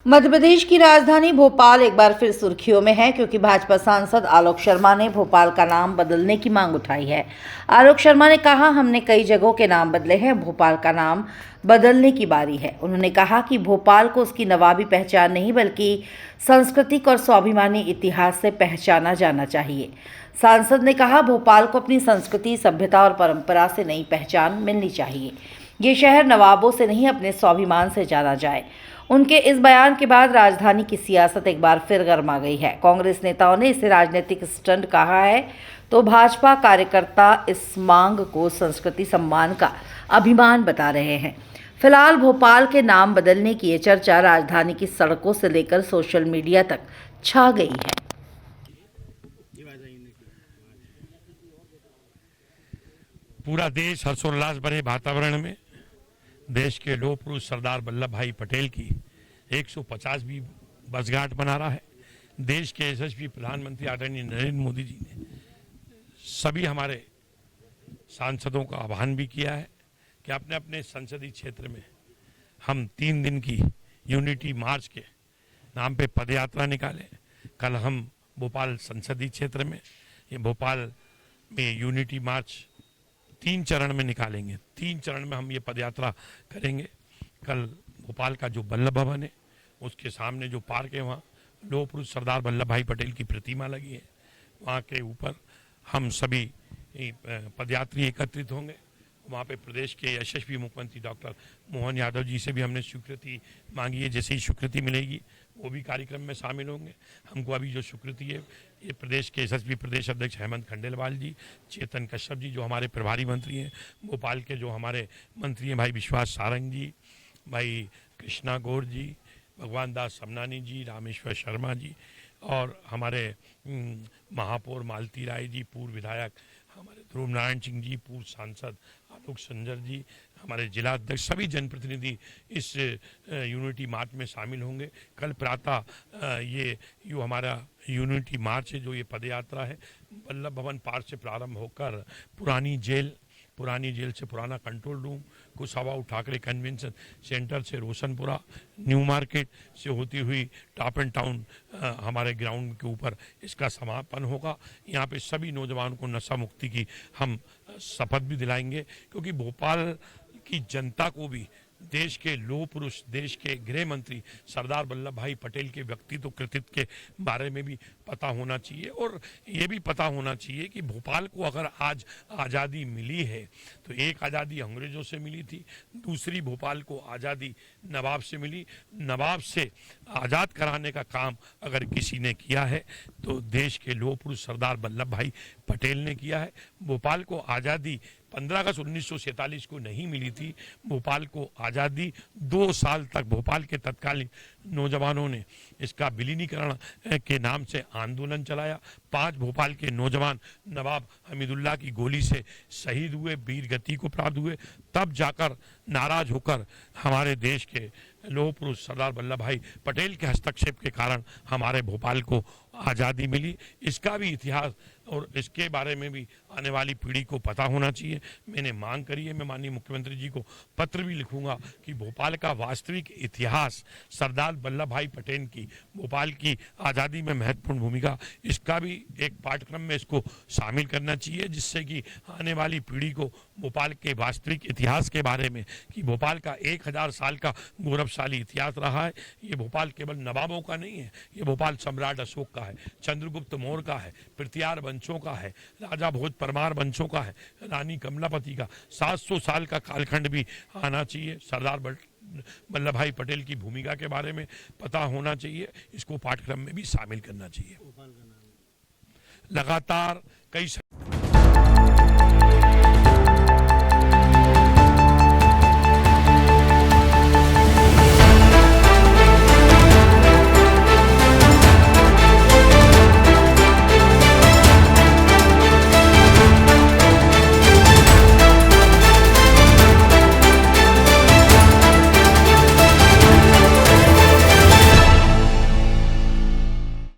मध्य प्रदेश की राजधानी भोपाल एक बार फिर सुर्खियों में है क्योंकि भाजपा सांसद आलोक शर्मा ने भोपाल का नाम बदलने की मांग उठाई है। आलोक शर्मा ने कहा, हमने कई जगहों के नाम बदले हैं, भोपाल का नाम बदलने की बारी है। उन्होंने कहा कि भोपाल को उसकी नवाबी पहचान नहीं बल्कि सांस्कृतिक और स्वाभिमानी इतिहास से पहचाना जाना चाहिए। सांसद ने कहा, भोपाल को अपनी संस्कृति, सभ्यता और परंपरा से नई पहचान मिलनी चाहिए। ये शहर नवाबों से नहीं अपने स्वाभिमान से जाना जाए। उनके इस बयान के बाद राजधानी की सियासत एक बार फिर गर्मा गई है। कांग्रेस नेताओं ने इसे राजनीतिक स्टंट कहा है तो भाजपा कार्यकर्ता इस मांग को संस्कृति सम्मान का अभिमान बता रहे हैं। फिलहाल भोपाल के नाम बदलने की ये चर्चा राजधानी की सड़कों से लेकर सोशल मीडिया तक छा गई है। पूरा देश हर्षोल्लास भरे वातावरण में देश के लौह पुरुष सरदार वल्लभ भाई पटेल की 150वीं वर्षगांठ मना रहा है। देश के यशस्वी प्रधानमंत्री आदरणीय नरेंद्र मोदी जी ने सभी हमारे सांसदों का आह्वान भी किया है कि अपने अपने संसदीय क्षेत्र में हम 3 दिन की यूनिटी मार्च के नाम पे पदयात्रा निकालें। कल हम भोपाल संसदीय क्षेत्र में भोपाल में यूनिटी मार्च 3 चरण में निकालेंगे। 3 चरण में हम ये पदयात्रा करेंगे। कल भोपाल का जो वल्लभ भवन है उसके सामने जो पार्क है वहाँ लौह पुरुष सरदार वल्लभ भाई पटेल की प्रतिमा लगी है। वहाँ के ऊपर हम सभी पदयात्री एकत्रित होंगे। वहाँ पे प्रदेश के यशस्वी मुख्यमंत्री डॉक्टर मोहन यादव जी से भी हमने स्वीकृति मांगी है। जैसे ही स्वीकृति मिलेगी वो भी कार्यक्रम में शामिल होंगे। हमको अभी जो स्वीकृति है ये प्रदेश के यशस्वी प्रदेश अध्यक्ष हेमंत खंडेलवाल जी, चेतन कश्यप जी जो हमारे प्रभारी मंत्री हैं, भोपाल के जो हमारे मंत्री हैं भाई विश्वास सारंग जी, भाई कृष्णा गौर जी, भगवान दास समनानी जी, रामेश्वर शर्मा जी और हमारे महापौर मालती राय जी, पूर्व विधायक हमारे ध्रुव नारायण सिंह जी, पूर्व सांसद आलोक संजर जी, हमारे जिला अध्यक्ष, सभी जनप्रतिनिधि इस यूनिटी मार्च में शामिल होंगे। कल प्रातः ये जो हमारा यूनिटी मार्च है, जो ये पदयात्रा है, वल्लभ भवन पार्क से प्रारंभ होकर पुरानी जेल से पुराना control room, Kushabhau Thackeray convention centre से रोशनपुरा, न्यू मार्केट से होती हुई टॉप एंड टाउन हमारे ग्राउंड के ऊपर इसका समापन होगा। यहाँ पे सभी नौजवानों को नशा मुक्ति की हम शपथ भी दिलाएंगे, क्योंकि भोपाल की जनता को भी देश के लौह पुरुष, देश के गृह मंत्री सरदार वल्लभ भाई पटेल के व्यक्तित्व कृतित्व के बारे में भी पता होना चाहिए। और ये भी पता होना चाहिए कि भोपाल को अगर आज आज़ादी मिली है तो एक आज़ादी अंग्रेज़ों से मिली थी, दूसरी भोपाल को आज़ादी नवाब से मिली। नवाब से आज़ाद कराने का काम अगर किसी ने किया है तो देश के लौह पुरुष सरदार वल्लभ भाई पटेल ने किया है। भोपाल को आज़ादी 15 अगस्त 1947 को नहीं मिली थी। भोपाल को आज़ादी 2 साल तक भोपाल के तत्कालीन नौजवानों ने इसका विलीनीकरण के नाम से आंदोलन चलाया। 5 भोपाल के नौजवान नवाब हमीदुल्लाह की गोली से शहीद हुए, वीर गति को प्राप्त हुए। तब जाकर नाराज होकर हमारे देश के लौह पुरुष सरदार वल्लभ भाई पटेल के हस्तक्षेप के कारण हमारे भोपाल को आज़ादी मिली। इसका भी इतिहास और इसके बारे में भी आने वाली पीढ़ी को पता होना चाहिए। मैंने मांग करी है, मैं माननीय मुख्यमंत्री जी को पत्र भी लिखूंगा कि भोपाल का वास्तविक इतिहास, सरदार वल्लभ भाई पटेल की भोपाल की आज़ादी में महत्वपूर्ण भूमिका, इसका भी एक पाठ्यक्रम में इसको शामिल करना चाहिए, जिससे कि आने वाली पीढ़ी को भोपाल के वास्तविक इतिहास के बारे में, कि भोपाल का 1000 साल का गौरवशाली इतिहास रहा है। ये भोपाल केवल नवाबों का नहीं है, ये भोपाल सम्राट अशोक का है, चंद्रगुप्त मौर्य का है, पृथ्वीराज वंशों का है, राजा भोज परमार वंशों का है, रानी कमलापति का। 700 साल का कालखंड भी आना चाहिए। सरदार वल्लभ भाई पटेल की भूमिका के बारे में पता होना चाहिए, इसको पाठ्यक्रम में भी शामिल करना चाहिए। लगातार कई